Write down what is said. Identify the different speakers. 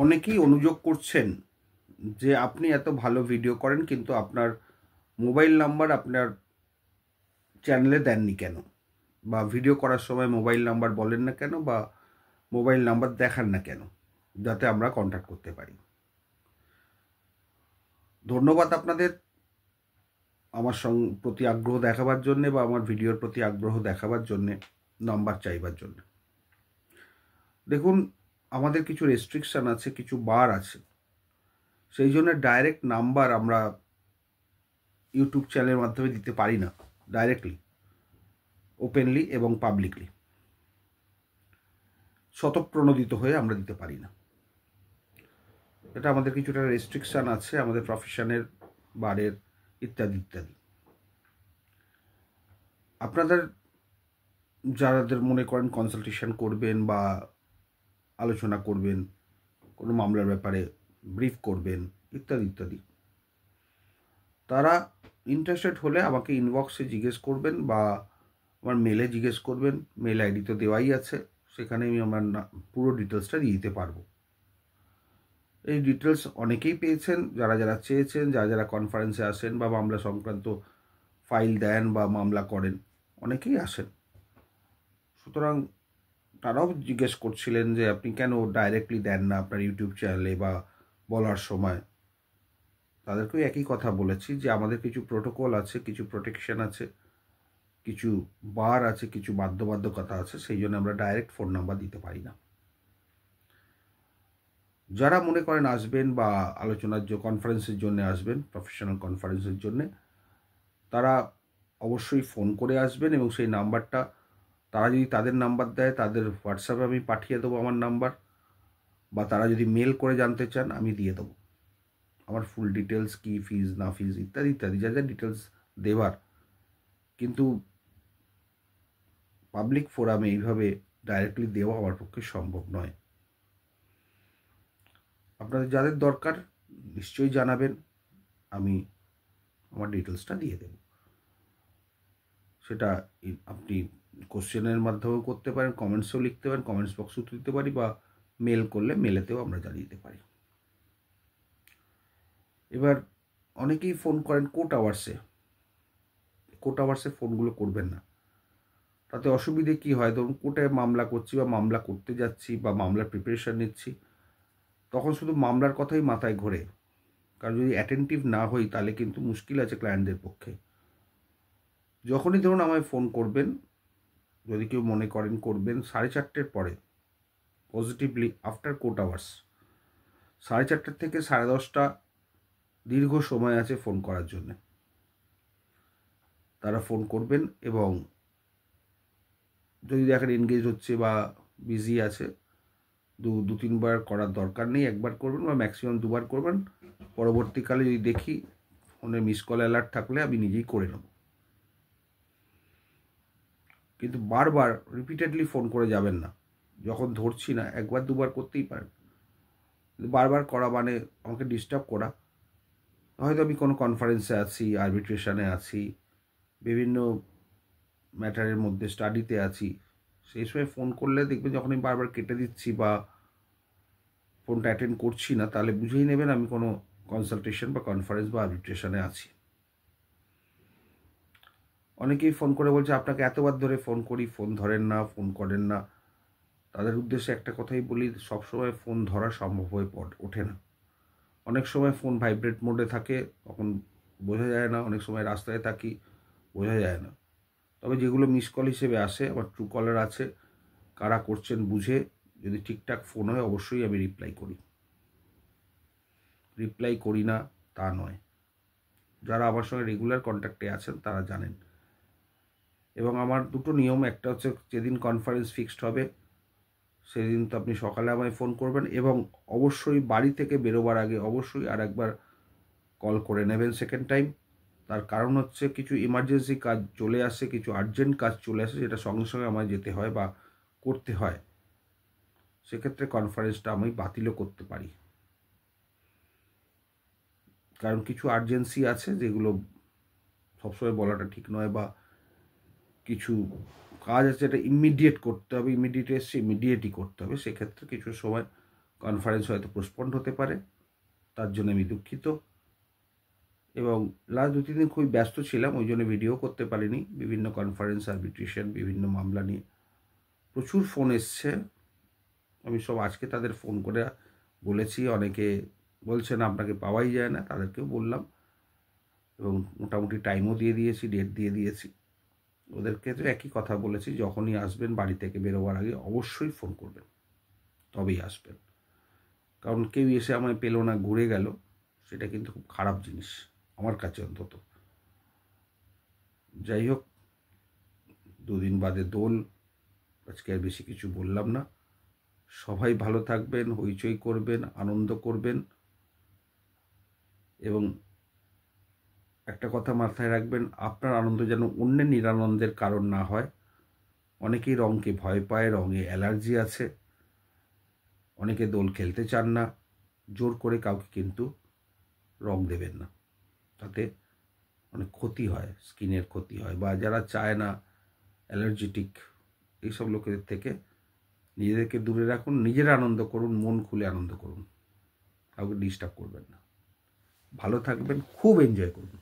Speaker 1: অনেকেই অনুযোগ করছেন যে আপনি এত ভালো ভিডিও করেন কিন্তু আপনার মোবাইল নাম্বার আপনার চ্যানেলে দেননি কেন, বা ভিডিও করার সময় মোবাইল নাম্বার বলেন না কেন, বা মোবাইল নাম্বার দেখান না কেন, যাতে আমরা কন্ট্যাক্ট করতে পারি। ধন্যবাদ আপনাদের আমার প্রতি আগ্রহ দেখাবার জন্যে বা আমার ভিডিওর প্রতি আগ্রহ দেখাবার জন্যে, নাম্বার চাইবার জন্য। দেখুন, আমাদের কিছু রেস্ট্রিকশান আছে, কিছু বার আছে, সেই জন্য ডাইরেক্ট নাম্বার আমরা ইউটিউব চ্যানেলের মাধ্যমে দিতে পারি না, ডাইরেক্টলি, ওপেনলি এবং পাবলিকলি স্বতঃপ্রণোদিত হয়ে আমরা দিতে পারি না। এটা আমাদের কিছুটা রেস্ট্রিকশান আছে, আমাদের প্রফেশনের, বারের, ইত্যাদি ইত্যাদি। আপনাদের যাদের মনে করেন কনসালটেশন করবেন বা আলোচনা করবেন, কোনো মামলার ব্যাপারে ব্রিফ করবেন, ইত্যাদি ইত্যাদি, তারা ইন্টারেস্টেড হলে আমাকে ইনবক্সে জিজ্ঞেস করবেন বা আমার মেলে জিজ্ঞেস করবেন। মেল আইডি তো দেওয়াই আছে, সেখানে আমি আমার পুরো ডিটেলসটা দিয়ে দিতে পারবো। এই ডিটেলস অনেকেই পেয়েছেন, যারা যারা চেয়েছেন, যারা যারা কনফারেন্সে আসেন বা মামলা সংক্রান্ত ফাইল দেন বা মামলা করেন, অনেকেই আসেন। সুতরাং তারাও জিজ্ঞেস করছিলেন যে আপনি কেন ডাইরেক্টলি দেন না আপনার ইউটিউব চ্যানেলে বা বলার সময়। তাদেরকেও একই কথা বলেছি যে আমাদের কিছু প্রোটোকল আছে, কিছু প্রোটেকশন আছে, কিছু বার আছে, কিছু বাধ্যবাধকতা আছে, সেই জন্য আমরা ডাইরেক্ট ফোন নাম্বার দিতে পারি না। যারা মনে করেন আসবেন বা আলোচনার কনফারেন্সের জন্য আসবেন, প্রফেশনাল কনফারেন্সের জন্যে, তারা অবশ্যই ফোন করে আসবেন এবং সেই নাম্বারটা তারা যদি তাদের নাম্বার দেয়, তাদের হোয়াটসঅ্যাপে আমি পাঠিয়ে দেবো আমার নাম্বার, বা তারা যদি মেল করে জানতে চান আমি দিয়ে দেবো আমার ফুল ডিটেলস, কি ফিজ না ফিজ ইত্যাদি ইত্যাদি, যা যা ডিটেলস দেবার। কিন্তু পাবলিক ফোরামে এইভাবে ডাইরেক্টলি দেওয়া আমার পক্ষে সম্ভব নয়। আপনাদের যাদের দরকার নিশ্চয়ই জানাবেন, আমি আমার ডিটেলসটা দিয়ে দেব। সেটা আপনি কোশ্চেনের মাধ্যমেও করতে পারেন, কমেন্টসেও লিখতে পারেন, কমেন্টস বক্সেও দিতে পারি, বা মেল করলে মেলেতেও আমরা জানিয়ে দিতে পারি। এবার অনেকেই ফোন করেন কোর্ট আওয়ার্সে ফোনগুলো করবেন না। তাতে অসুবিধে কি হয়, ধরুন কোর্টে মামলা করছি বা মামলা করতে যাচ্ছি বা মামলার প্রিপারেশান নিচ্ছি, তখন শুধু মামলার কথাই মাথায় ঘোরে। কারণ যদি অ্যাটেন্টিভ না হই তাহলে কিন্তু মুশকিল আছে ক্লায়েন্টদের পক্ষে। যখনই ধরুন আমায় ফোন করবেন, যদি কেউ মনে করেন করবেন 4:30 পরে, পজিটিভলি আফটার কোর্ট আওয়ার্স, 4:30 থেকে 10:30 দীর্ঘ সময় আছে ফোন করার জন্য। তারা ফোন করবেন এবং যদি দেখেন এনগেজ হচ্ছে বা বিজি আছে, দু তিনবার করার দরকার নেই, একবার করবেন বা ম্যাক্সিমাম দুবার করবেন। পরবর্তীকালে যদি দেখি ফোনে মিস কল অ্যালার্ট থাকলে আমি নিজেই করে নেব। কিন্তু বারবার রিপিটেডলি ফোন করে যাবেন না। যখন ধরছি না একবার দুবার করতেই পারেন, বারবার করা মানে আমাকে ডিস্টার্ব করা। হয়তো আমি কোনো কনফারেন্সে আছি, আরবিট্রেশনে আছি, বিভিন্ন ম্যাটারের মধ্যে স্টাডিতে আছি, সেই সময় ফোন করলে দেখবেন যখন আমি বারবার কেটে দিচ্ছি বা ফোনটা অ্যাটেন্ড করছি না, তাহলে বুঝেই নেবেন আমি কোনো কনসালটেশন বা কনফারেন্স বা আরবিট্রেশনে আছি। অনেকেই ফোন করে বলছে আপনাকে এতবার ধরে ফোন করি, ফোন ধরেন না, ফোন করেন না। তাদের উদ্দেশ্যে একটা কথাই বলি, সবসময় ফোন ধরা সম্ভব হয়ে ওঠে না। অনেক সময় ফোন ভাইব্রেট মোডে থাকে, তখন বোঝা যায় না। অনেক সময় রাস্তায় থাকি, বোঝা যায় না। তবে যেগুলো মিস কল হিসেবে আসে, আমার ট্রু কলার আছে, কারা করছেন বুঝে যদি ঠিকঠাক ফোন হয় অবশ্যই আমি রিপ্লাই করি। রিপ্লাই করি না তা নয়। যারা আমার সঙ্গে রেগুলার কন্ট্যাক্টে আছেন তারা জানেন। এবং আমার দুটো নিয়ম, একটা হচ্ছে যেদিন কনফারেন্স ফিক্সড হবে সেদিন তো আপনি সকালে আমায় ফোন করবেন, এবং অবশ্যই বাড়ি থেকে বেরোবার আগে অবশ্যই আর একবার কল করে নেবেন সেকেন্ড টাইম। তার কারণ হচ্ছে কিছু ইমার্জেন্সি কাজ চলে আসে, কিছু আর্জেন্ট কাজ চলে আসে, যেটা সঙ্গে সঙ্গে আমায় যেতে হয় বা করতে হয়। সেক্ষেত্রে কনফারেন্সটা আমি বাতিলও করতে পারি, কারণ কিছু আর্জেন্সি আছে যেগুলো সবসময় বলাটা ঠিক নয়, বা কিছু কাজ আছে যেটা ইমিডিয়েট করতে হবে, ইমিডিয়েট এসছে ইমিডিয়েটই করতে হবে। সেক্ষেত্রে কিছু সময় কনফারেন্স হয়তো পোস্টপন্ড হতে পারে, তার জন্য আমি দুঃখিত। এবং লাস্ট 2-3 দিন খুবই ব্যস্ত ছিলাম, ওই জন্য ভিডিও করতে পারিনি। বিভিন্ন কনফারেন্স, আরবিট্রেশন, বিভিন্ন মামলা নিয়ে প্রচুর ফোন এসছে। আমি সব আজকে তাদের ফোন করে বলেছি। অনেকে বলছেন আপনাকে পাওয়াই যায় না, তাদেরকেও বললাম এবং মোটামুটি টাইমও দিয়ে দিয়েছি, ডেট দিয়ে দিয়েছি। ওদেরকে তো একই কথা বলেছি, যখনই আসবেন বাড়ি থেকে বেরোবার আগে অবশ্যই ফোন করবেন, তবেই আসবেন। কারণ কেউ এসে আমায় পেলো না, ঘুরে গেল, সেটা কিন্তু খুব খারাপ জিনিস আমার কাছে অন্তত। যাই হোক, 2 দিন বাদে দোল, আজকে আর বেশি কিছু বললাম না। সবাই ভালো থাকবেন, হইচই করবেন, আনন্দ করবেন এবং একটা কথা মাথায় রাখবেন, আপনার আনন্দ যেন অন্যের নিরানন্দের কারণ না হয়। অনেকেই রঙকে ভয় পায়, রঙে অ্যালার্জি আছে, অনেকে দোল খেলতে চান না। জোর করে কাউকে কিন্তু রং দেবেন না, তাতে অনেক ক্ষতি হয়, স্কিনের ক্ষতি হয়। বা যারা চায় না, অ্যালার্জেটিক, এইসব লোকেদের থেকে নিজেদেরকে দূরে রাখুন, নিজের আনন্দ করুন, মন খুলে আনন্দ করুন, কাউকে ডিস্টার্ব করবেন না। ভালো থাকবেন, খুব এনজয় করুন।